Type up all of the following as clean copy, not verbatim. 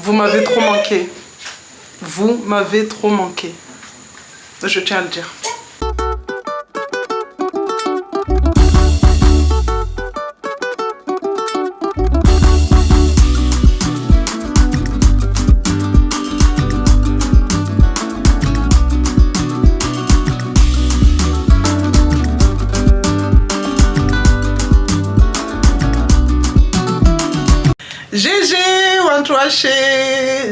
Vous m'avez trop manqué. Vous m'avez trop manqué. Je tiens à le dire. GG Wantoaché,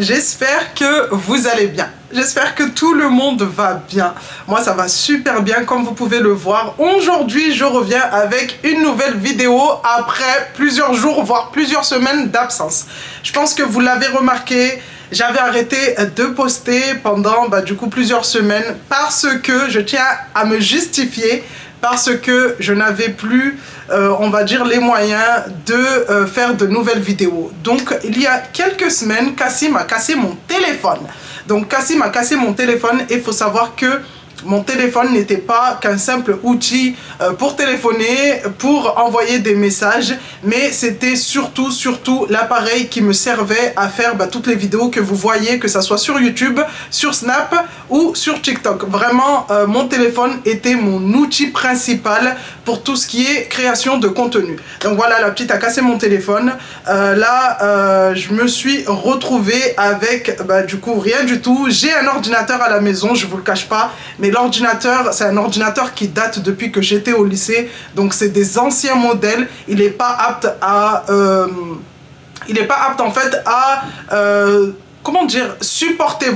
j'espère que vous allez bien. J'espère que tout le monde va bien. Moi, ça va super bien, comme vous pouvez le voir. Aujourd'hui, je reviens avec une nouvelle vidéo après plusieurs jours, voire plusieurs semaines d'absence. Je pense que vous l'avez remarqué, j'avais arrêté de poster pendant du coup plusieurs semaines parce que je tiens à me justifier. Parce que je n'avais plus, on va dire, les moyens de faire de nouvelles vidéos. Donc, il y a quelques semaines, Cassim a cassé mon téléphone. Donc, Cassim a cassé mon téléphone et il faut savoir que mon téléphone n'était pas qu'un simple outil pour téléphoner, pour envoyer des messages, mais c'était surtout l'appareil qui me servait à faire toutes les vidéos que vous voyez, que ça soit sur YouTube, sur Snap ou sur TikTok. Vraiment, mon téléphone était mon outil principal pour tout ce qui est création de contenu. Donc voilà, la petite a cassé mon téléphone. Je me suis retrouvée avec du coup rien du tout. J'ai un ordinateur à la maison, je vous le cache pas, mais l'ordinateur, c'est un ordinateur qui date depuis que j'étais au lycée, donc c'est des anciens modèles. Il n'est pas apte à en fait à comment dire, supporter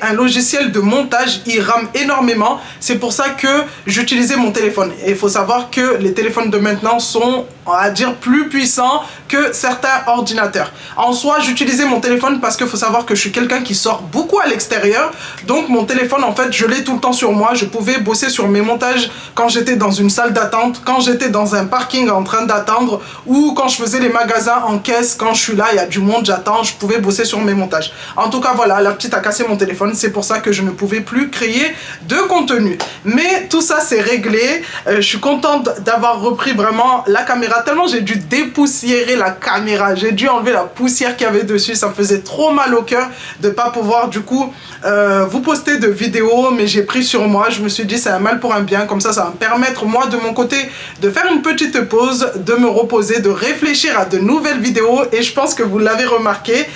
un logiciel de montage. Il rame énormément. C'est pour ça que j'utilisais mon téléphone. Et il faut savoir que les téléphones de maintenant sont, on va dire, plus puissants que certains ordinateurs. En soi, j'utilisais mon téléphone parce qu'il faut savoir que je suis quelqu'un qui sort beaucoup à l'extérieur. Donc mon téléphone, en fait, je l'ai tout le temps sur moi. Je pouvais bosser sur mes montages quand j'étais dans une salle d'attente, quand j'étais dans un parking en train d'attendre, ou quand je faisais les magasins en caisse. Quand je suis là, il y a du monde, j'attends, je pouvais bosser sur mes montages. En tout cas, voilà, la petite a cassé mon téléphone. C'est pour ça que je ne pouvais plus créer de contenu. Mais tout ça, c'est réglé. Je suis contente d'avoir repris vraiment la caméra. Tellement j'ai dû dépoussiérer la caméra. J'ai dû enlever la poussière qu'il y avait dessus. Ça me faisait trop mal au cœur de ne pas pouvoir, du coup, vous poster de vidéos. Mais j'ai pris sur moi. Je me suis dit, c'est un mal pour un bien. Comme ça va me permettre, moi, de mon côté, de faire une petite pause, de me reposer, de réfléchir à de nouvelles vidéos. Et je pense que vous l'avez remarqué,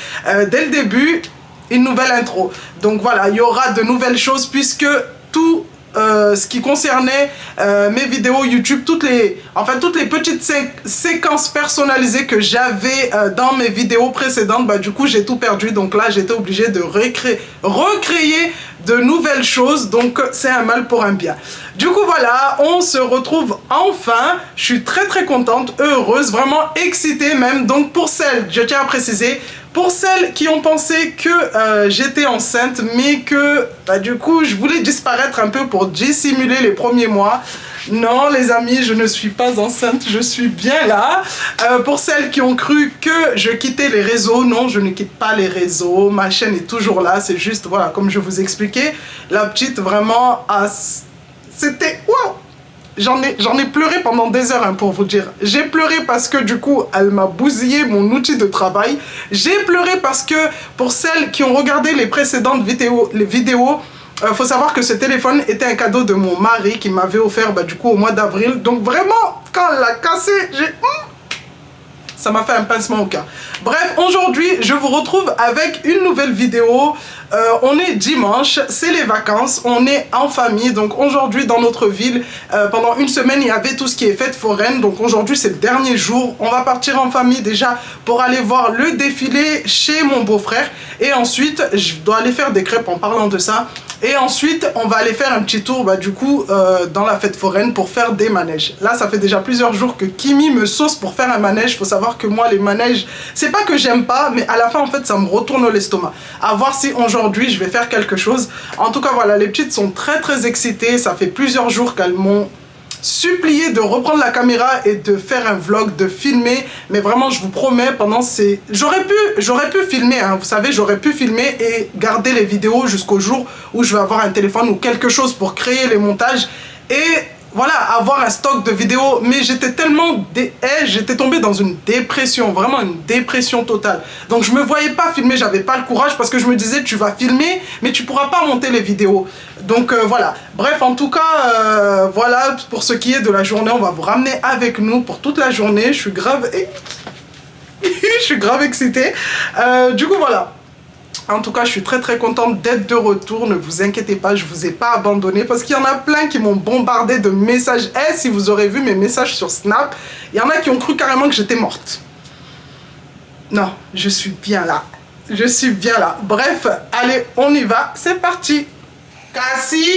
dès le début, une nouvelle intro. Donc voilà, il y aura de nouvelles choses puisque tout ce qui concernait mes vidéos YouTube, toutes les petites séquences personnalisées que j'avais dans mes vidéos précédentes, du coup j'ai tout perdu. Donc là j'étais obligée de recréer de nouvelles choses. Donc c'est un mal pour un bien. Du coup voilà, on se retrouve enfin. Je suis très contente, heureuse, vraiment excitée même. Donc pour celles, je tiens à préciser, pour celles qui ont pensé que j'étais enceinte, mais que du coup je voulais disparaître un peu pour dissimuler les premiers mois. Non les amis, je ne suis pas enceinte, je suis bien là. Pour celles qui ont cru que je quittais les réseaux, non, je ne quitte pas les réseaux. Ma chaîne est toujours là, c'est juste, voilà, comme je vous expliquais, la petite vraiment c'était waouh. J'en ai pleuré pendant des heures, pour vous dire. J'ai pleuré parce que du coup, elle m'a bousillé mon outil de travail. J'ai pleuré parce que, pour celles qui ont regardé les précédentes vidéos, faut savoir que ce téléphone était un cadeau de mon mari qui m'avait offert du coup au mois d'avril. Donc vraiment, quand elle l'a cassé, ça m'a fait un pincement au cœur. Bref, aujourd'hui, je vous retrouve avec une nouvelle vidéo. On est dimanche, c'est les vacances, on est en famille. Donc aujourd'hui, dans notre ville, pendant une semaine, il y avait tout ce qui est fête foraine. Donc aujourd'hui, c'est le dernier jour. On va partir en famille déjà pour aller voir le défilé chez mon beau-frère. Et ensuite, je dois aller faire des crêpes en parlant de ça. Et ensuite, on va aller faire un petit tour du coup dans la fête foraine pour faire des manèges. Là, ça fait déjà plusieurs jours que Kimi me sauce pour faire un manège. Il faut savoir que moi, les manèges, c'est pas que j'aime pas, mais à la fin, en fait, ça me retourne l'estomac. À voir si aujourd'hui, je vais faire quelque chose. En tout cas, voilà, les petites sont très excitées. Ça fait plusieurs jours qu'elles m'ont supplié de reprendre la caméra et de faire un vlog, de filmer. Mais vraiment, je vous promets, pendant ces... J'aurais pu filmer, vous savez, j'aurais pu filmer et garder les vidéos jusqu'au jour où je vais avoir un téléphone ou quelque chose pour créer les montages. Et voilà, avoir un stock de vidéos. Mais j'étais tellement... j'étais tombée dans une dépression, vraiment une dépression totale. Donc je me voyais pas filmer, j'avais pas le courage parce que je me disais, tu vas filmer, mais tu pourras pas monter les vidéos. Donc voilà. Bref, en tout cas, voilà, pour ce qui est de la journée, on va vous ramener avec nous pour toute la journée. Je suis grave... je suis grave excitée. Du coup, voilà. En tout cas, je suis très très contente d'être de retour. Ne vous inquiétez pas, je vous ai pas abandonné parce qu'il y en a plein qui m'ont bombardé de messages. Et si vous aurez vu mes messages sur Snap, il y en a qui ont cru carrément que j'étais morte. Non, je suis bien là. Je suis bien là. Bref, allez, on y va. C'est parti. Cassie,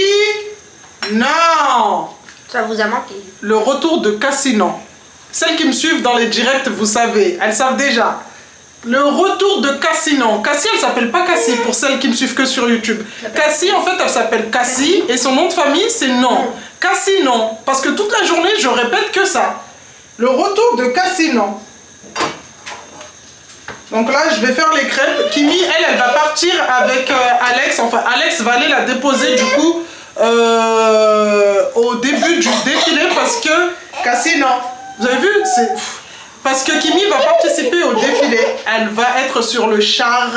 non. Ça vous a manqué. Le retour de Cassie, non. Celles qui me suivent dans les directs, vous savez, elles savent déjà. Le retour de Cassie, non. Cassie, elle s'appelle pas Cassie pour celles qui me suivent que sur YouTube. Cassie, en fait, elle s'appelle Cassie et son nom de famille, c'est non. Cassie, non. Parce que toute la journée, je répète que ça. Le retour de Cassie, non. Donc là, je vais faire les crêpes. Kimi, elle va partir avec Alex. Enfin, Alex va aller la déposer, du coup, au début du défilé parce que Cassie, non. Vous avez vu? C'est... Parce que Kimi va participer au défilé. Elle va être sur le char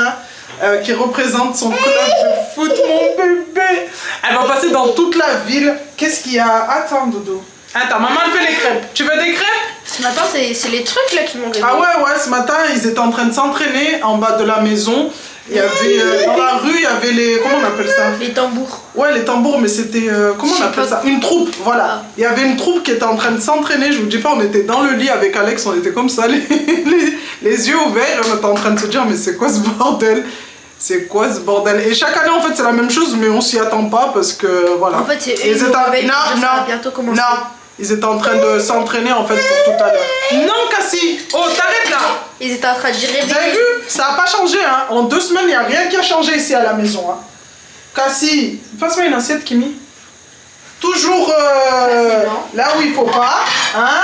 qui représente son club de foot, mon bébé. Elle va passer dans toute la ville. Qu'est-ce qu'il y a? Attends, Dodo. Attends, maman, elle fait les crêpes. Tu veux des crêpes? Ce matin, c'est les trucs là qui m'ont réveillé. Ah ouais, ce matin, ils étaient en train de s'entraîner en bas de la maison. Il y avait, dans la rue, il y avait les... Comment on appelle ça? Les tambours. Ouais, les tambours, mais c'était... comment on appelle ça? Une troupe, voilà. Il y avait une troupe qui était en train de s'entraîner. Je vous dis pas, on était dans le lit avec Alex, on était comme ça, les yeux ouverts. On était en train de se dire, mais c'est quoi ce bordel? C'est quoi ce bordel? Et chaque année, en fait, c'est la même chose, mais on s'y attend pas parce que, voilà. En fait, c'est eux qui ça va bientôt commencer. Non, ils étaient en train de s'entraîner, en fait, pour tout à l'heure. Non, Cassie! Oh, t'arrêtes là! Ils étaient en train de dire... Vous avez vu? Ça n'a pas changé, hein. En 2 semaines, il n'y a rien qui a changé ici à la maison, hein. Cassie, passe-moi une assiette, Kimi. Toujours là où il faut pas, hein.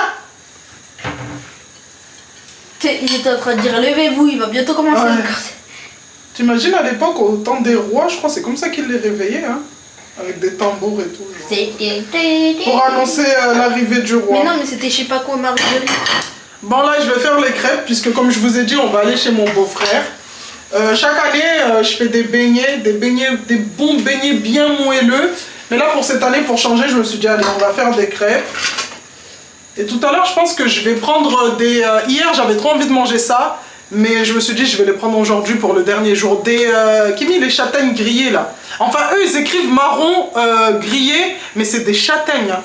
Ils étaient en train de dire, levez-vous, il va bientôt commencer. Ouais. T'imagines à l'époque, au temps des rois, je crois, c'est comme ça qu'ils les réveillaient, hein. Avec des tambours et tout. Genre. Pour annoncer l'arrivée du roi. Mais non, mais c'était je sais pas quoi, Marguerite. Bon, là, je vais faire les crêpes, puisque comme je vous ai dit, on va aller chez mon beau-frère. Chaque année, je fais des bons beignets bien moelleux. Mais là, pour cette année, pour changer, je me suis dit, allez, on va faire des crêpes. Et tout à l'heure, je pense que je vais prendre des... hier, j'avais trop envie de manger ça. Mais je me suis dit, je vais les prendre aujourd'hui pour le dernier jour. Kimi, les châtaignes grillées, là. Enfin, eux, ils écrivent marron grillé, mais c'est des châtaignes. Hein.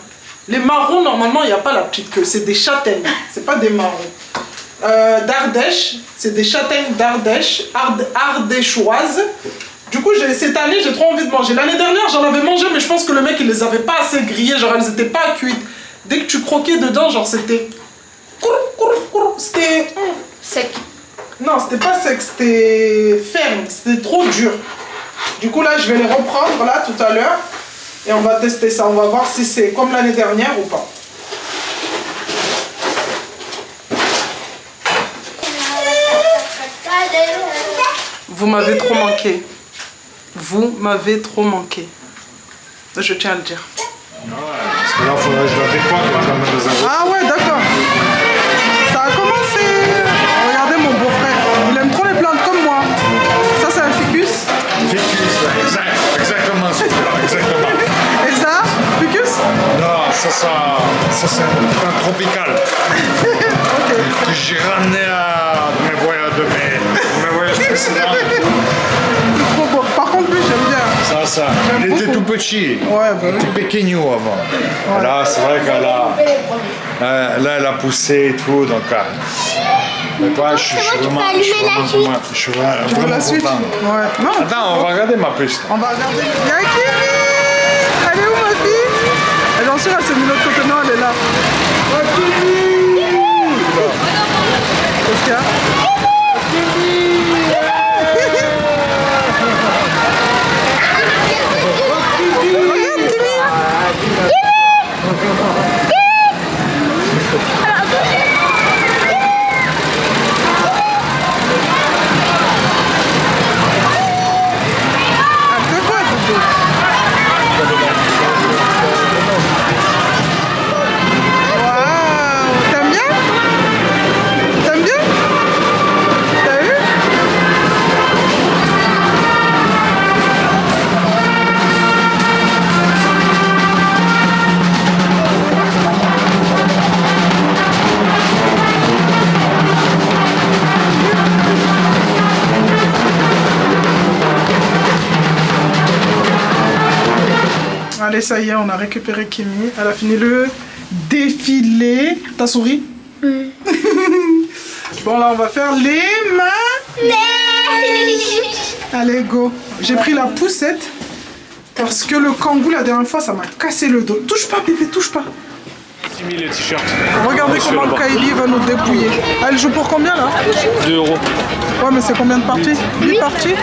Les marrons, normalement, il n'y a pas la petite queue. C'est des châtaignes. C'est pas des marrons. D'Ardèche. C'est des châtaignes d'Ardèche. Ardéchoises. Du coup, cette année, j'ai trop envie de manger. L'année dernière, j'en avais mangé, mais je pense que le mec, il les avait pas assez grillées. Genre, elles n'étaient pas cuites. Dès que tu croquais dedans, genre, c'était... C'était... Sec. Non, c'était pas sec, c'était ferme. C'était trop dur. Du coup, là, je vais les reprendre, là, tout à l'heure. Et on va tester ça. On va voir si c'est comme l'année dernière ou pas. Vous m'avez trop manqué. Vous m'avez trop manqué. Je tiens à le dire. Parce que là, il faudrait que je la décote et que je la mette dans un... Ah ouais, d'accord. Ça a commencé. Regardez mon beau-frère. Il aime trop les plantes comme moi. Ça, c'est un ficus. Ficus, exactement, c'est ça, exactement. Et ça, ficus? Non, ça c'est un plant tropical. Ok. Que j'ai ramené de mes voyages précédents. Trop beau. Par contre, lui, j'aime bien. Ça. Il était tout petit. Ouais, bah oui. Tout pequeño avant. Ouais. Là, c'est vrai qu'elle a... là, elle a poussé et tout, donc... Mais toi, je suis vraiment la suite. content. Ouais. Non. Attends, on va regarder ma puce. On va regarder. Yaki! Elle est où, ma fille? Elle en sûr, elle s'est mise de l'autre côté. Non, elle est là. Qu'est-ce qu'il y a? Regarde, Kimi! Allez, ça y est, on a récupéré Kimi. Elle a fini le défilé. T'as souri? Oui. Bon, là, on va faire les mains. Allez, go. J'ai pris la poussette parce que le kangou, la dernière fois, ça m'a cassé le dos. Touche pas, bébé, touche pas. 6 000 le t-shirt. Regardez comment Kylie va nous dépouiller. Elle joue pour combien, là? 2 euros. Ouais, mais c'est combien de parties? 8 parties?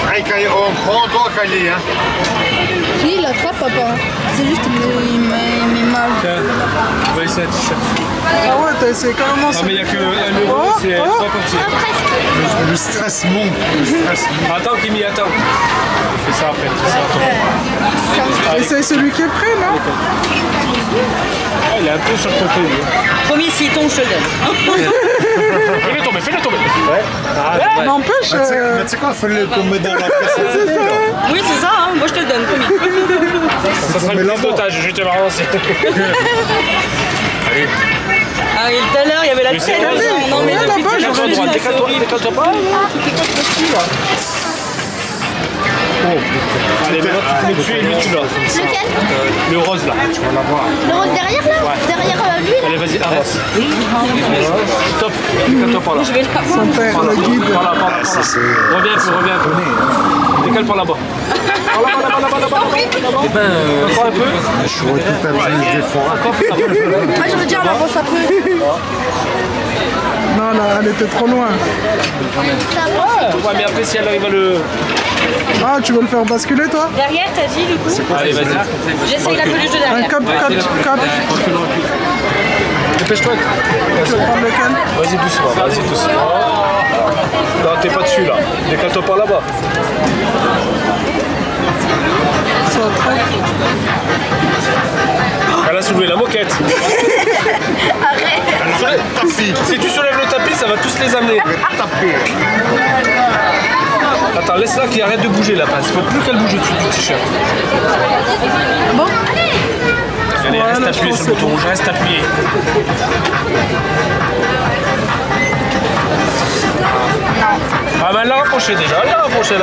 On prend toi, Kylie. Hein. Si, il attrape, papa. C'est juste qu'il met mal. Tiens, on va essayer un t-shirt. Ah ouais, t'as essayé carrément ça. Non, mais il n'y a que 1 euro, c'est 3 parties. Le stress monte. Attends, Kimi, attends. On fait ça après, c'est ça. Essaye celui qui est prêt, non? Ah, il est un peu sur le côté, lui. Promis, s'il tombe, je te le donne. Fais-le tomber. Ouais. N'empêche. Mais tu sais quoi, fais-le tomber dans la presse. Oui, c'est ça, hein. Moi je te le donne, promis. Ça sera une prise d'otage, je vais te balancer. Allez. Ah oui, tout à l'heure, il y avait la Mais c'est tête. vrai, Non, mais là-bas, depuis, j'aurais je dû Décale-toi pas. Allez, maintenant tu peux tuer lui, tu l'as. Lequel? Le rose là, tu vas l'avoir. Le rose derrière là? Ouais. Derrière lui là? Allez, vas-y, avance. Stop, décale-toi par là. Je vais le faire. Son père, Par là, le guide. par là. Reviens un peu. Décale par là-bas. Par là. Eh ben, encore un peu. Je suis tout à l'heure, Moi je veux dire, on avance un peu. Non, là, elle était trop loin. Ouais, mais après, si elle arrive à le. Ah, tu veux le faire basculer, toi? Derrière, t'as dit du coup? Allez, vas-y. J'essaye la peluche de Un derrière. cap. Dépêche-toi. Tu veux prendre lequel? Vas-y doucement. Non, t'es pas dessus là. Décale-toi par là-bas. Ça va trop. Elle a soulevé la moquette. Arrête. Si tu soulèves le tapis, ça va tous les amener. Attends, laisse-la qui arrête de bouger la pince. Il faut plus qu'elle bouge au-dessus du t-shirt. Bon. Allez, Ouais, reste là, je appuyé pense sur le que bouton rouge, reste appuyé. Ah ben elle l'a rapproché déjà, elle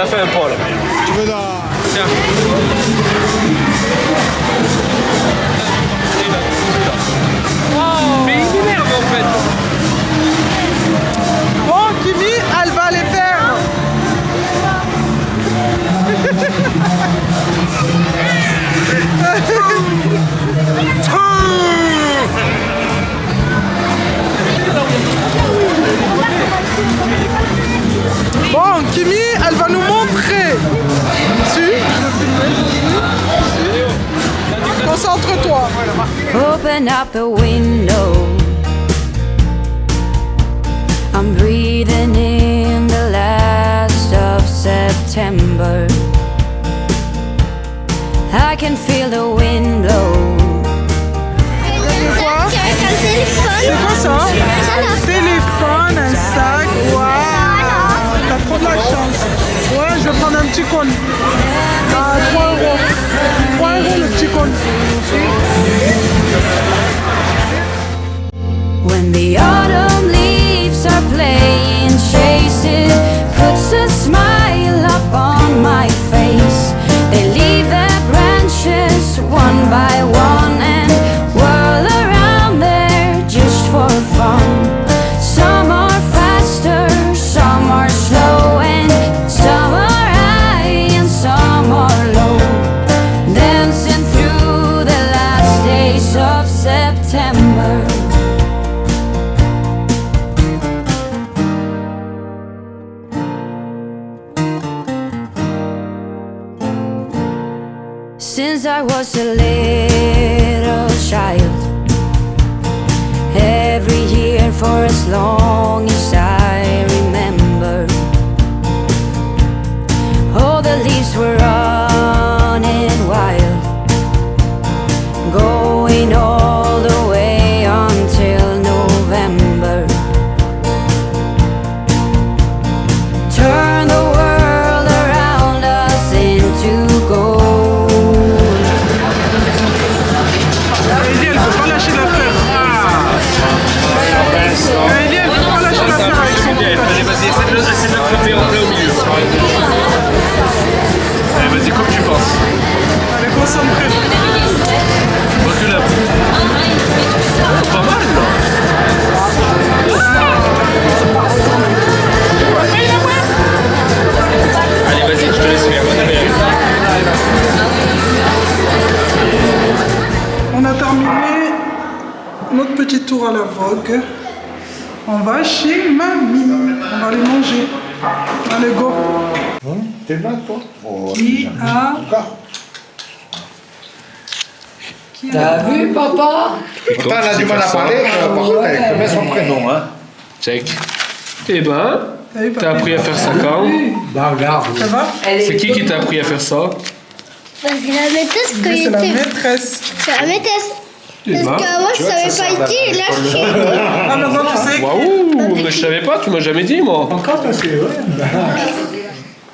a fait un pas là. Tu veux dans... Tiens. Mais il m'énerve en fait. Bon, Kimi, elle va les faire. Bon, Kimi, elle va nous montrer. Si, je veux filmer. Concentre-toi. Open up the window. I'm breathing in the last of September. I can feel the wind blow. Quoi? C'est quoi ça? Un téléphone, un sac. Waouh! T'as trop de la chance. Ouais, je vais prendre un petit cône. Ah, 3 euros. 3 euros le petit cône. When the autumn leaves are playing chase, it puts a smile up on my face. They leave their branches one by one and whirl around there just for fun. Some are faster, some are slow, and some are high and some are low, dancing through the last days of September. Since I was a little child, every year for as long as I remember, all the leaves were running wild, going all the way until November. Turn the world around us into gold. Ellie, elle veut pas lâcher l'affaire. Ellie, elle veut Ok. On va chez mamie. On va aller manger. Allez, go. T'es là, toi? Qui a... T'as vu, papa? Pourtant, elle a du mal à parler, par contre, elle connaît son prénom. Hein. Check. Eh ben, T'as vu, t'as appris à faire ça quand? Bah, regarde. Ça va? C'est qui t'a appris à faire ça? C'est la maîtresse que C'est la j'étais. maîtresse. C'est la maîtresse. Eh Parce ben. que moi, je savais pas ici, et là, je sais. Ah, maintenant, tu sais. Waouh, mais je savais pas, tu m'as jamais dit, moi. Encore passé, ouais.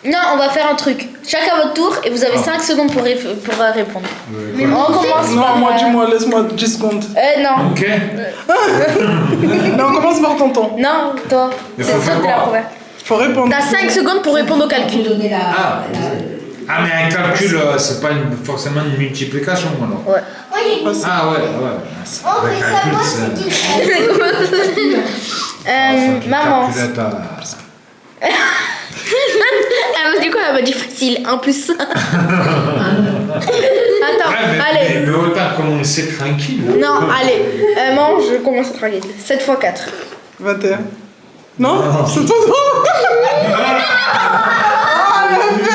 Non, on va faire un truc. Chacun votre tour et vous avez 5 secondes pour répondre. On commence Non, par... moi, dis-moi, laisse-moi 10 secondes. Non. Ok. Non, on commence par tonton. Non, toi. Mais C'est faut toi faire qui la quoi? première. Faut répondre. T'as 5 secondes pour répondre au calcul. Ah, mais un calcul, c'est pas forcément une multiplication, alors. Ouais. Ah, ouais. Oh, mais ça, moi, c'est Maman. Elle m'a dit quoi? Elle m'a dit facile, 1 plus 1. Attends, allez. Mais autant commencer tranquille. Non, allez. Mange, je commence tranquille. 7 x 4. 21. Non, c'est tonton. Ah, le mec.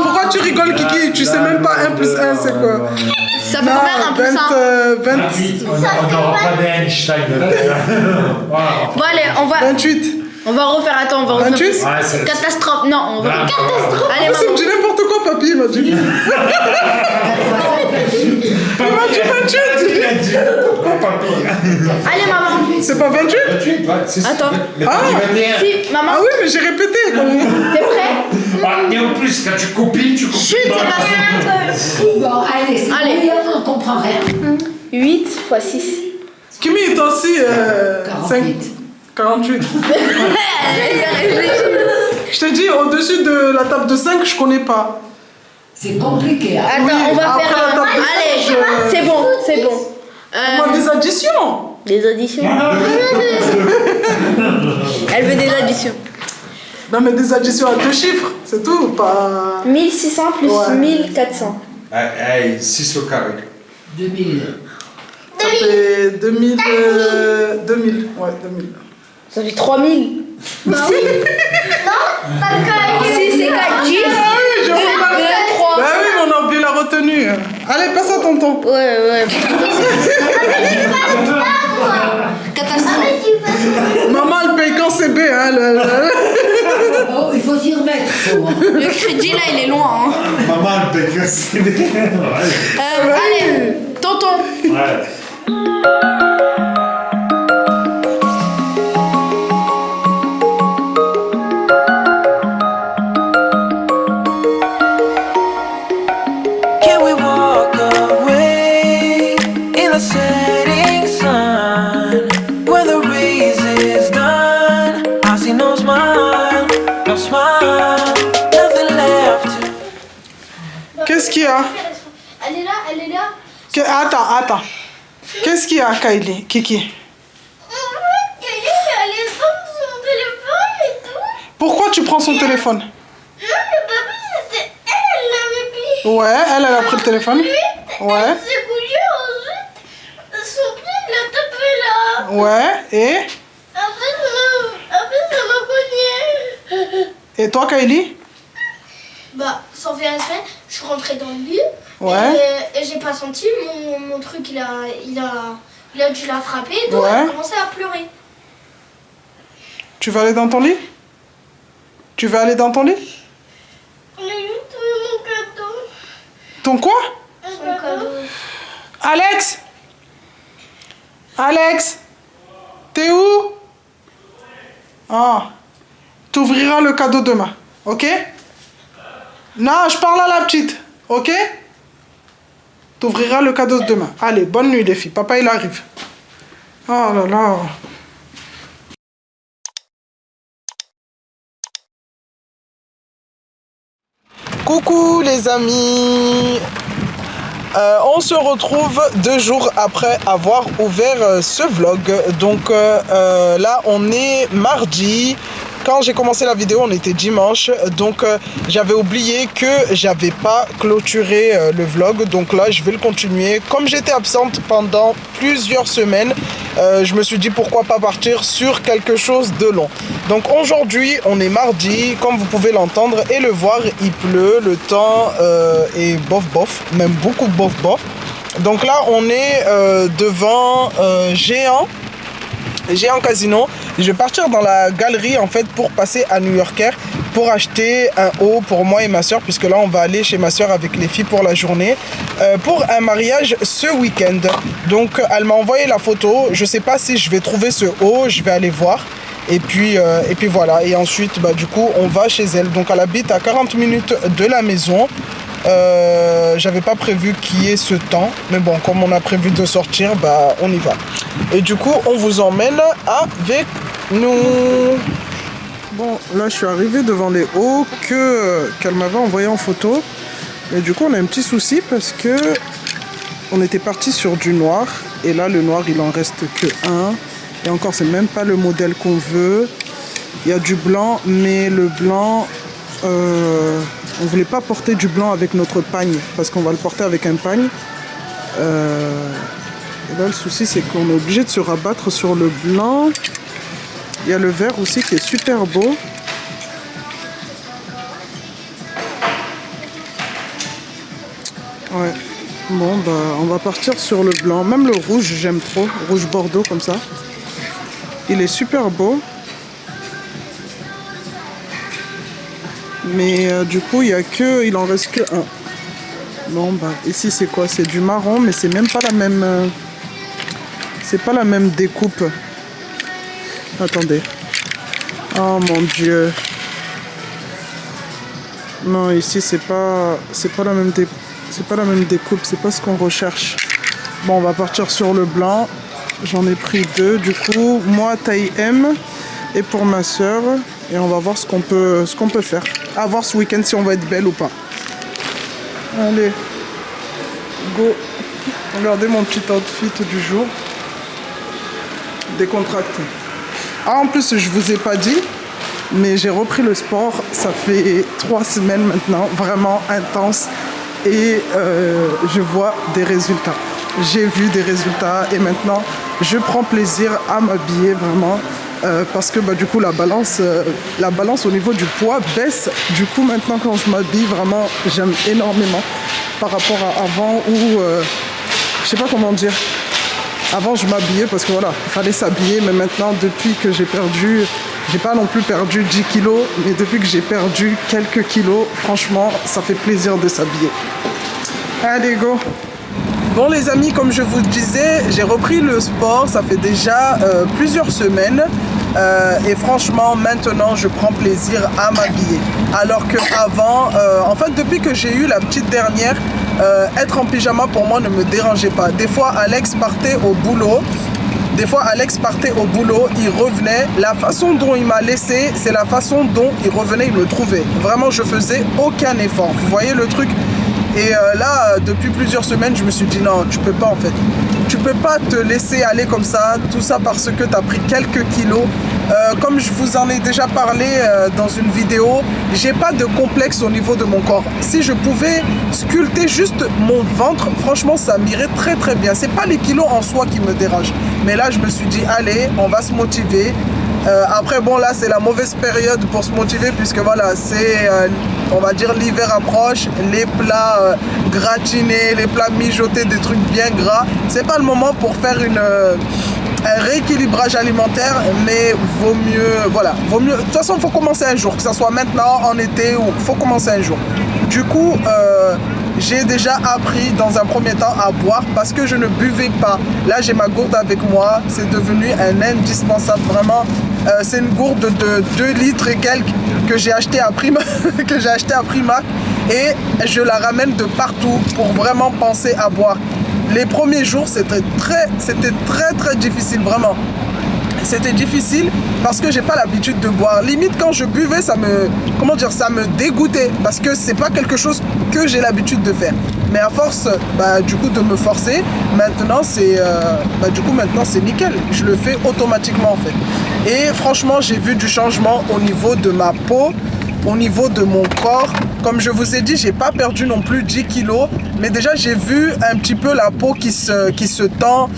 Pourquoi tu rigoles, Kiki? Tu sais même pas 1 plus 1, c'est quoi? Ça fait combien 1 plus 1? 20, On n'aura pas d'Einstein. Bon, allez, 28. on va refaire. Attends, on va refaire. 28? Catastrophe. Non, on va. Catastrophe. Allez, Ah, ça me maman. dit n'importe quoi, papy, il m'a dit. Il m'a dit 28. Allez, maman. C'est pas 28? 28, ouais, c'est ça. Attends. Le petit 21. Si, maman. Ah oui, mais j'ai répété. T'es prêt? Et en plus, quand tu copies, tu copies. Chut, c'est pas Bon, allez, c'est Allez. brouillon, on comprend rien. 8 x 6. Kimi est aussi 48. Je t'ai dit, au-dessus de la table de 5, je connais pas. C'est compliqué. Hein. Attends, Oui, on va après faire la table de Allez, singe, c'est bon, c'est bon. On a des additions. Des additions. Elle veut des additions. Non, mais des additions à 2 chiffres, c'est tout, pas... 1600 plus Ouais. 1400. 6 au carré. 2000. Ça fait 2000... 2000, ouais, 2000. Ça fait 3000. Bah oui. Pas que. Si c'est 4, 10, 2, Ah oui, j'ai oublié la... 3. Bah oui, mais on a oublié la retenue. Allez, passe à tonton. Ouais. Catastrophe. Maman, elle paye quand c'est B, hein. Oh, il faut s'y remettre. Faut, hein. Le crédit là, il est loin. Hein. Maman, elle paye que c'est Allez, tonton. Ouais. Can we walk away in the setting sun? When the race is done, I see no smile, nothing left. Qu'est-ce qu'il y a? Elle est là, elle est là. Attends. Qu'est-ce qu'il y a, Kylie? Kiki? Elle est sur son téléphone et tout. Pourquoi tu prends son téléphone? Non, le papier, c'était elle l'avait pris. Ouais, elle a pris le téléphone. Ouais. Elle s'est couchée ensuite. Son pied, il l'a tapé là. Ouais, et? Après, ça m'a cogné. Et toi, Kylie? Bah, sans faire exprès, je suis rentrée dans le lit. Ouais. Et j'ai pas senti, mon truc, il a dû la frapper. Donc, Ouais. elle a commencé à pleurer. Tu veux aller dans ton lit? Tu veux aller dans ton lit? On a juste trouvé mon cadeau. Ton quoi? Mon cadeau. Alex? T'es où? Ah. T'ouvriras le cadeau demain, ok? Non, je parle à la petite, ok? T'ouvriras le cadeau demain. Allez, bonne nuit les filles, papa il arrive. Oh là là. Coucou les amis. On se retrouve 2 jours après avoir ouvert ce vlog. Donc là on est mardi. quand j'ai commencé la vidéo, on était dimanche, donc j'avais oublié que j'avais pas clôturé le vlog, donc là je vais le continuer. Comme j'étais absente pendant plusieurs semaines, je me suis dit pourquoi pas partir sur quelque chose de long. Donc aujourd'hui on est mardi, comme vous pouvez l'entendre et le voir, il pleut, le temps est bof bof, même beaucoup bof bof. Donc là on est devant Géant Casino. Je vais partir dans la galerie en fait pour passer à New Yorker pour acheter un haut pour moi et ma soeur, puisque là on va aller chez ma soeur avec les filles pour la journée pour un mariage ce week-end. Donc elle m'a envoyé la photo, je sais pas si je vais trouver ce haut, je vais aller voir. Et puis voilà, et ensuite du coup on va chez elle. Donc elle habite à 40 minutes de la maison. J'avais pas prévu qu'il y ait ce temps, mais bon, comme on a prévu de sortir, on y va. Et du coup on vous emmène avec nous. Bon, là je suis arrivé devant les hauts qu'elle m'avait envoyé en photo. Et du coup on a un petit souci parce que on était parti sur du noir, et là le noir il en reste que un. Et encore, c'est même pas le modèle qu'on veut. Il y a du blanc, mais le blanc, on voulait pas porter du blanc avec notre pagne, parce qu'on va le porter avec un pagne. Et là, le souci, c'est qu'on est obligé de se rabattre sur le blanc. Il y a le vert aussi qui est super beau. Ouais. Bon, on va partir sur le blanc. Même le rouge, j'aime trop. Rouge bordeaux, comme ça. Il est super beau. Mais du coup, il en reste que un. Bon, ici, c'est quoi? C'est du marron, mais c'est même pas la même... c'est pas la même découpe. Attendez. Oh mon Dieu. Non, ici, c'est pas la même découpe. C'est pas la même découpe, c'est pas ce qu'on recherche. Bon, on va partir sur le blanc. J'en ai pris 2, du coup, moi taille M et pour ma soeur. Et on va voir ce qu'on peut faire. À voir ce week-end si on va être belle ou pas. Allez, go. Regardez mon petit outfit du jour. Décontracté. Ah, en plus, je vous ai pas dit, mais j'ai repris le sport. Ça fait 3 semaines maintenant, vraiment intense. Et je vois des résultats. J'ai vu des résultats et maintenant je prends plaisir à m'habiller vraiment parce que du coup la balance au niveau du poids baisse. Du coup maintenant quand je m'habille vraiment j'aime énormément par rapport à avant où je sais pas comment dire. Avant je m'habillais parce que voilà, il fallait s'habiller, mais maintenant depuis que j'ai pas non plus perdu 10 kilos, mais depuis que j'ai perdu quelques kilos, franchement ça fait plaisir de s'habiller. Allez go. Bon les amis, comme je vous disais, j'ai repris le sport, ça fait déjà plusieurs semaines et franchement maintenant je prends plaisir à m'habiller. Alors qu'avant, en fait depuis que j'ai eu la petite dernière, être en pyjama pour moi ne me dérangeait pas. Des fois Alex partait au boulot, il revenait, la façon dont il m'a laissé, c'est la façon dont il revenait, il me trouvait. Vraiment je faisais aucun effort, vous voyez le truc? Et là, depuis plusieurs semaines, je me suis dit non, tu peux pas en fait. Tu peux pas te laisser aller comme ça, tout ça parce que tu as pris quelques kilos. Comme je vous en ai déjà parlé dans une vidéo, j'ai pas de complexe au niveau de mon corps. Si je pouvais sculpter juste mon ventre, franchement, ça m'irait très très bien. C'est pas les kilos en soi qui me dérangent. Mais là, je me suis dit, allez, on va se motiver. Après bon là c'est la mauvaise période pour se motiver puisque voilà c'est on va dire l'hiver approche, les plats gratinés, les plats mijotés, des trucs bien gras, c'est pas le moment pour faire un rééquilibrage alimentaire, mais vaut mieux, de toute façon il faut commencer un jour, que ce soit maintenant en été ou il faut commencer un jour. Du coup j'ai déjà appris dans un premier temps à boire parce que je ne buvais pas. Là j'ai ma gourde avec moi, c'est devenu un indispensable vraiment. C'est une gourde de 2 litres et quelques que j'ai acheté à Primark et je la ramène de partout pour vraiment penser à boire. Les premiers jours c'était très difficile vraiment. c'était difficile parce que j'ai pas l'habitude de boire. Limite quand je buvais, ça me dégoûtait parce que c'est pas quelque chose que j'ai l'habitude de faire. Mais à force, du coup, de me forcer, maintenant c'est nickel. Je le fais automatiquement en fait. Et franchement, j'ai vu du changement au niveau de ma peau, au niveau de mon corps. Comme je vous ai dit, j'ai pas perdu non plus 10 kilos, mais déjà j'ai vu un petit peu la peau qui se tend,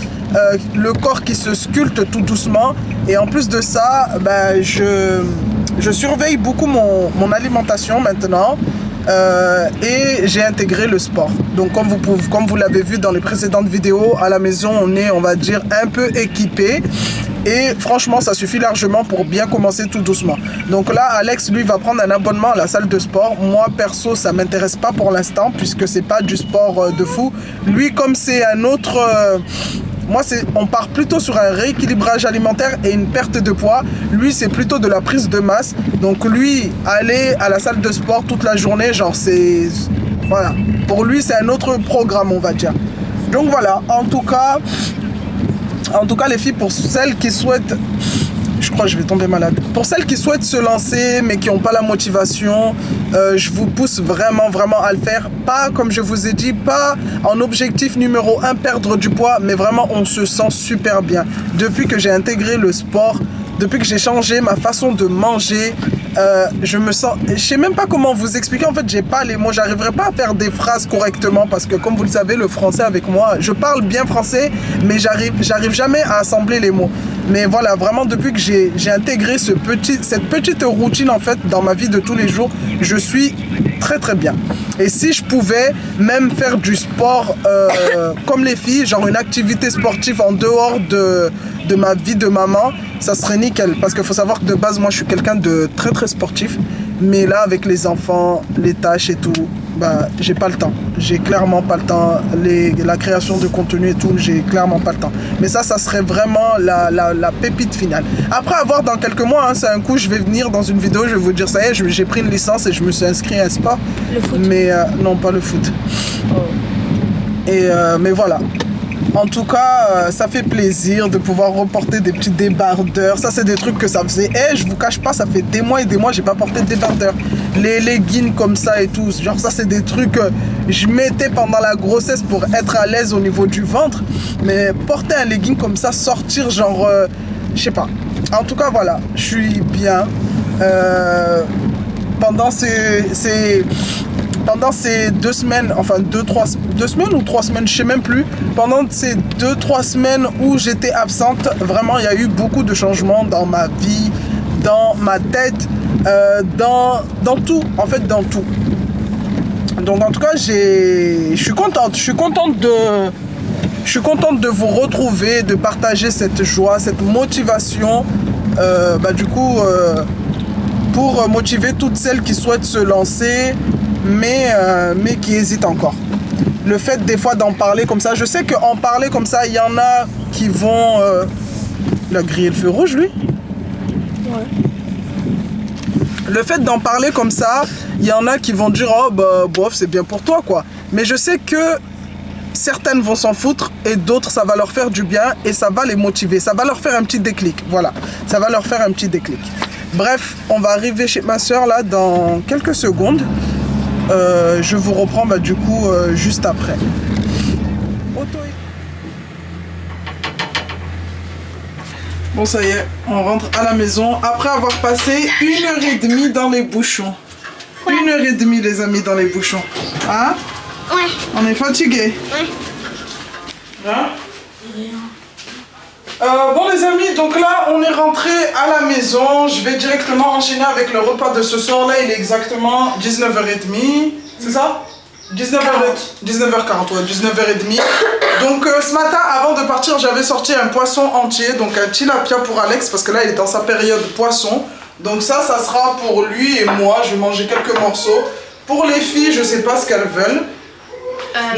le corps qui se sculpte tout doucement. Et en plus de ça, je surveille beaucoup mon alimentation maintenant. Et j'ai intégré le sport. Donc comme vous l'avez vu dans les précédentes vidéos, à la maison on est, on va dire, un peu équipé. Et franchement, ça suffit largement pour bien commencer tout doucement. Donc là, Alex, lui, va prendre un abonnement à la salle de sport. Moi, perso, ça ne m'intéresse pas pour l'instant, puisque c'est pas du sport de fou. Lui, comme c'est un autre... on part plutôt sur un rééquilibrage alimentaire et une perte de poids. Lui, c'est plutôt de la prise de masse. Donc lui, aller à la salle de sport toute la journée, genre c'est... Voilà. Pour lui, c'est un autre programme, on va dire. Donc voilà, en tout cas, les filles, pour celles qui souhaitent... Je crois que je vais tomber malade. Pour celles qui souhaitent se lancer mais qui n'ont pas la motivation, je vous pousse vraiment à le faire. Pas, comme je vous ai dit, pas en objectif numéro 1, perdre du poids, mais vraiment on se sent super bien. Depuis que j'ai intégré le sport, depuis que j'ai changé ma façon de manger, je me sens... Je sais même pas comment vous expliquer, en fait j'ai pas les mots, j'arriverai pas à faire des phrases correctement parce que comme vous le savez, le français avec moi, je parle bien français mais j'arrive jamais à assembler les mots. Mais voilà, vraiment depuis que j'ai intégré cette petite routine en fait dans ma vie de tous les jours, je suis très bien. Et si je pouvais même faire du sport comme les filles, genre une activité sportive en dehors de ma vie de maman, ça serait nickel. Parce qu'il faut savoir que de base, moi je suis quelqu'un de très sportif. Mais là, avec les enfants, les tâches et tout, j'ai pas le temps. J'ai clairement pas le temps. La création de contenu et tout, j'ai clairement pas le temps. Mais ça serait vraiment la pépite finale. Après avoir dans quelques mois, c'est un coup, je vais venir dans une vidéo, je vais vous dire, ça y est, j'ai pris une licence et je me suis inscrit à un sport. Le foot. Mais non, pas le foot. Mais voilà. En tout cas, ça fait plaisir de pouvoir reporter des petits débardeurs. Ça, c'est des trucs que ça faisait. Je vous cache pas, ça fait des mois et des mois, j'ai pas porté de débardeurs. Les leggings comme ça et tout. Genre, ça, c'est des trucs que je mettais pendant la grossesse pour être à l'aise au niveau du ventre. Mais porter un legging comme ça, sortir, genre, je sais pas. En tout cas, voilà, je suis bien. Pendant ces 2 semaines, enfin 2 semaines ou 3 semaines, je sais même plus. Pendant ces 2-3 semaines où j'étais absente, vraiment il y a eu beaucoup de changements dans ma vie, dans ma tête, dans tout, en fait dans tout. Donc en tout cas, je suis contente de vous retrouver, de partager cette joie, cette motivation, pour motiver toutes celles qui souhaitent se lancer, mais qui hésitent encore. Le fait des fois d'en parler comme ça, je sais qu'en parler comme ça, il y en a qui vont... Il a grillé le feu rouge, lui ? Ouais. Le fait d'en parler comme ça, il y en a qui vont dire « Oh, bof, c'est bien pour toi, quoi. » Mais je sais que certaines vont s'en foutre et d'autres, ça va leur faire du bien et ça va les motiver. Ça va leur faire un petit déclic, voilà. Ça va leur faire un petit déclic. Bref, on va arriver chez ma soeur là dans quelques secondes. Je vous reprends juste après. Bon, ça y est, on rentre à la maison après avoir passé 1h30 dans les bouchons. Ouais. 1h30 les amis dans les bouchons. Hein? Ouais. On est fatigué. Ouais. Hein? Bon les amis, donc là on est rentré à la maison. Je vais directement enchaîner avec le repas de ce soir. Là il est exactement 19h30. C'est ça? 19h40, ouais, 19h30. Donc ce matin avant de partir j'avais sorti un poisson entier. Donc un tilapia pour Alex parce que là il est dans sa période poisson. Donc ça sera pour lui et moi. Je vais manger quelques morceaux. Pour les filles je sais pas ce qu'elles veulent.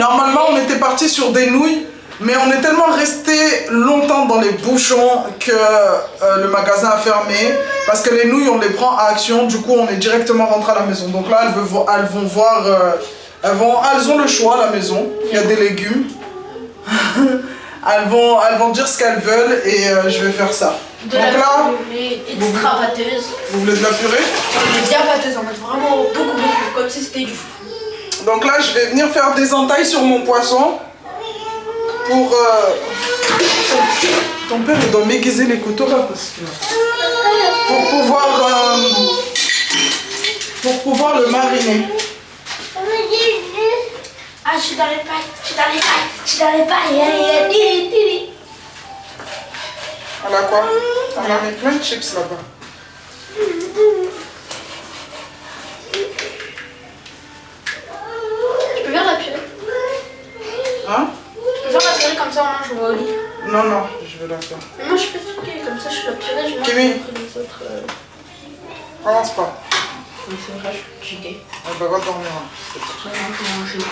Normalement on était parti sur des nouilles. Mais on est tellement resté longtemps dans les bouchons que le magasin a fermé. Parce que les nouilles, on les prend à Action. Du coup, on est directement rentré à la maison. Donc là, elles vont voir... elles ont le choix à la maison. Il y a des légumes. elles vont dire ce qu'elles veulent et je vais faire ça. De Donc la là, purée extra pâteuse. vous voulez de la purée? Elle est bien pâteuse en fait, vraiment beaucoup, comme si c'était du fou. Donc là, je vais venir faire des entailles sur mon poisson pour... Ton père, il doit m'aiguiser les couteaux là parce que... Pour pouvoir le mariner. Ah, je suis dans les pailles, je suis dans les pailles, je suis dans les pailles. Tiri. On a quoi? On a mis plein de chips là-bas. Tu peux faire la purée? Hein? Tu peux faire la purée comme ça, on mange au lit. Non, non, je vais la faire. Mais moi je fais ce truc, comme ça je fais la purée, je mange Kimi. après les autres. Commence pas. Mais c'est vrai, je suis gay. Ah bah va dormir. J'ai rien pour manger.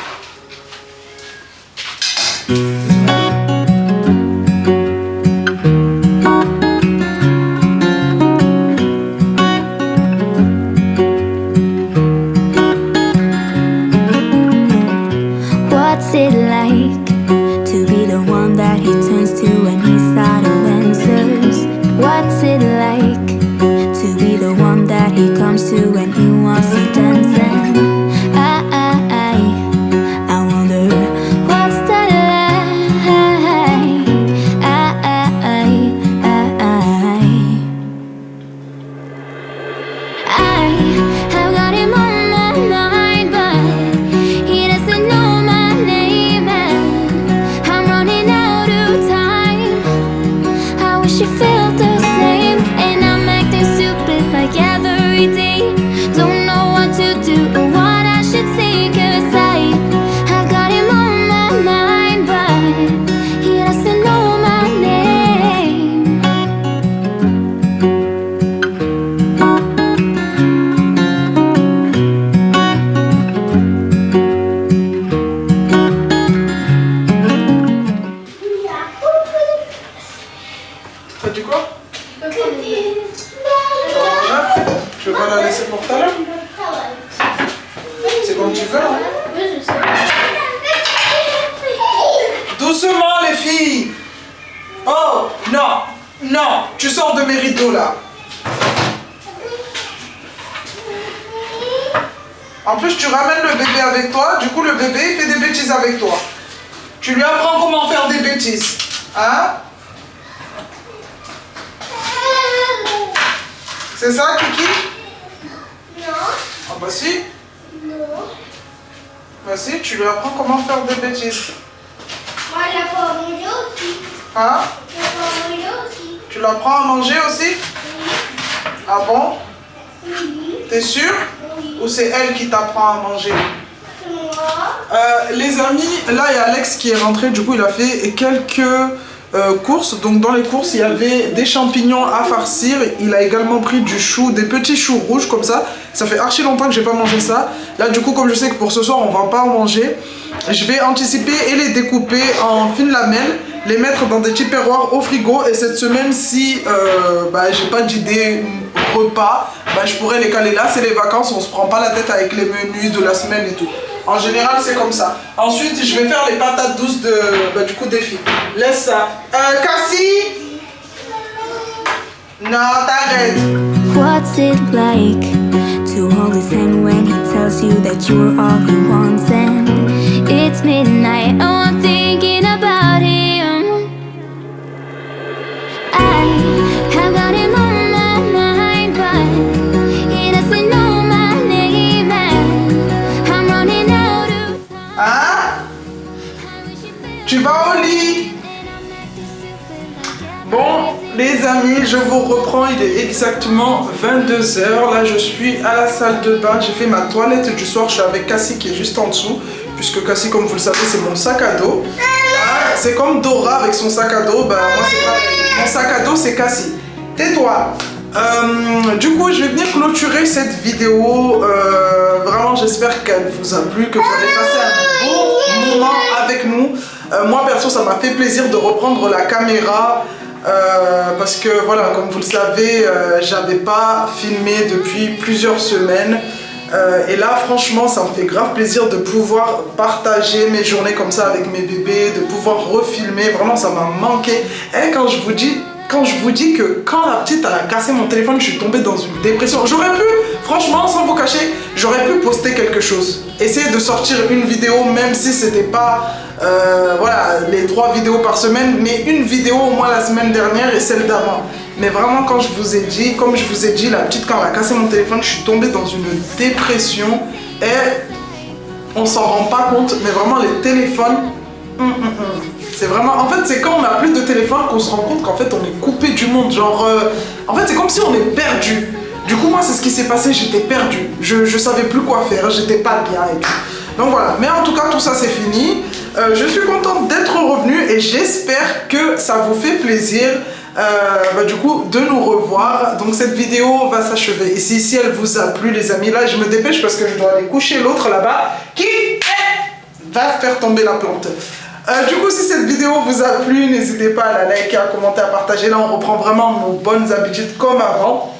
What's it like to be the one that he turns to when he's out of answers? What's it like to be the one that he comes to when he wants to dance? And I wonder what's that like? I've got him on my mind, but he doesn't know my name, and I'm running out of time. I wish you felt the same, and I'm acting stupid like every day. Don't know what to do or what I should say, 'cause I've got him on my mind, but he doesn't know my name. T'as dit quoi? Tu vas manger après? Tu veux pas la laisser pour tout à l'heure? C'est comme tu veux, hein? Oui, je sais. Doucement les filles! Oh non! Non! Tu sors de mes rideaux là! En plus tu ramènes le bébé avec toi, du coup le bébé il fait des bêtises avec toi. Tu lui apprends comment faire des bêtises. Hein? C'est ça Kiki? Non. Ah bah si! Non. Bah si, tu lui apprends comment faire des bêtises. Moi, je la prends à manger aussi. Hein? Je la prends à manger aussi. Tu l'apprends à manger aussi? Ah bon? Oui. T'es sûr? Oui. Ou c'est elle qui t'apprend à manger? C'est moi. Les amis, là il y a Alex qui est rentré, du coup il a fait quelques courses. Donc dans les courses il y avait des champignons à farcir, il a également pris du chou, des petits choux rouges comme ça. Ça fait archi longtemps que j'ai pas mangé ça. Là du coup comme je sais que pour ce soir on va pas en manger, je vais anticiper et les découper en fines lamelles, les mettre dans des petits perroirs au frigo. Et cette semaine si j'ai pas d'idée repas, je pourrais les caler là. C'est les vacances, on se prend pas la tête avec les menus de la semaine et tout. En général c'est comme ça. Ensuite je vais faire les patates douces du coup des filles. Laisse ça. Cassie. Non, t'arrêtes. What's it like to hold his hand when he tells you that you're all he wants? And it's midnight, oh, I'm thinking about him. I have got him on my mind, but he doesn't know my name, and I'm running out of time. Hein? Tu vas au lit? Bon, les amis, je vous reprends, il est exactement 22 h. Là, je suis à la salle de bain. J'ai fait ma toilette du soir. Je suis avec Cassie qui est juste en dessous. Puisque Cassie, comme vous le savez, c'est mon sac à dos. C'est comme Dora avec son sac à dos. Moi, c'est pareil. Mon sac à dos, c'est Cassie. Tais-toi. Du coup, je vais venir clôturer cette vidéo. Vraiment, j'espère qu'elle vous a plu, que vous avez passé un bon moment avec nous. Moi, perso, ça m'a fait plaisir de reprendre la caméra. Parce que voilà, comme vous le savez, j'avais pas filmé depuis plusieurs semaines. Et là, franchement, ça me fait grave plaisir de pouvoir partager mes journées comme ça avec mes bébés, de pouvoir refilmer. Vraiment, ça m'a manqué. Et quand je vous dis quand je vous dis que quand la petite elle a cassé mon téléphone, je suis tombée dans une dépression. J'aurais pu, franchement, sans vous cacher, j'aurais pu poster quelque chose. Essayer de sortir une vidéo, même si c'était pas voilà, les 3 vidéos par semaine, mais une vidéo au moins la semaine dernière et celle d'avant. Mais vraiment, quand je vous ai dit, comme je vous ai dit, la petite, quand elle a cassé mon téléphone, je suis tombée dans une dépression et on s'en rend pas compte, mais vraiment les téléphones, c'est vraiment, en fait c'est quand on n'a plus de téléphone qu'on se rend compte qu'en fait on est coupé du monde, genre, en fait c'est comme si on est perdu. Du coup moi c'est ce qui s'est passé, j'étais perdu, je savais plus quoi faire, j'étais pas bien et tout. Donc voilà, mais en tout cas tout ça c'est fini. Je suis contente d'être revenue et j'espère que ça vous fait plaisir du coup de nous revoir. Donc cette vidéo va s'achever ici. Si elle vous a plu les amis, là je me dépêche parce que je dois aller coucher l'autre là-bas qui va faire tomber la plante. Du coup si cette vidéo vous a plu, n'hésitez pas à la liker, à commenter, à partager. Là on reprend vraiment nos bonnes habitudes comme avant.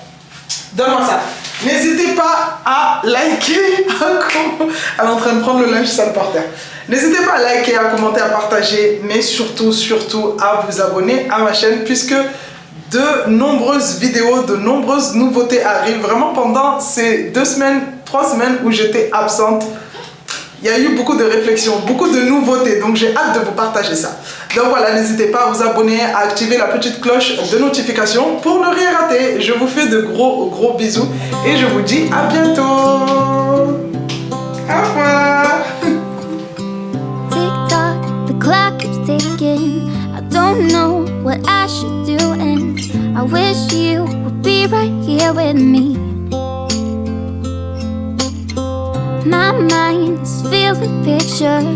Donne-moi ça. N'hésitez pas à liker, elle est en train de prendre le linge sale par terre. N'hésitez pas à liker, à commenter, à partager, mais surtout à vous abonner à ma chaîne puisque de nombreuses vidéos, de nombreuses nouveautés arrivent vraiment pendant ces 2 semaines, 3 semaines où j'étais absente. Il y a eu beaucoup de réflexions, beaucoup de nouveautés, donc j'ai hâte de vous partager ça. Donc voilà, n'hésitez pas à vous abonner, à activer la petite cloche de notification pour ne rien rater. Je vous fais de gros bisous et je vous dis à bientôt. Au revoir. Tick tock, the clock keeps ticking. I don't know what I should do, and I wish you would be right here with me. My mind is filled with pictures.